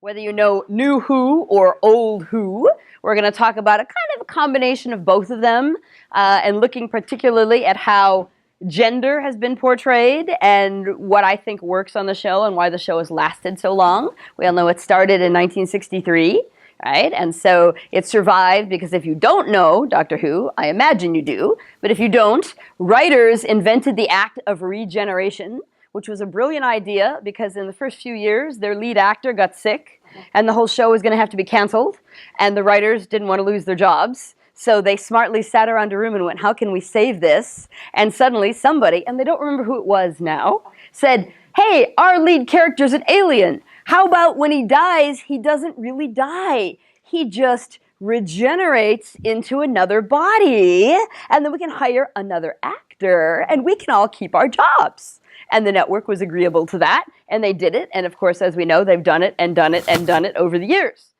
Whether you know new Who or old Who, we're going to talk about a kind of a combination of both of them, and looking particularly at how gender has been portrayed and what I think works on the show and why the show has lasted so long. We all know it started in 1963. Right? And so it survived because if you don't know Doctor Who, I imagine you do, but if you don't, writers invented the act of regeneration, which was a brilliant idea because in the first few years, their lead actor got sick and the whole show was going to have to be canceled, and the writers didn't want to lose their jobs. So they smartly sat around a room and went, how can we save this? And suddenly somebody, and they don't remember who it was now, said, hey, our lead character's an alien. How about when he dies, he doesn't really die. He just regenerates into another body, and then we can hire another actor, and we can all keep our jobs. And the network was agreeable to that, and they did it. And of course, as we know, they've done it and done it and done it over the years.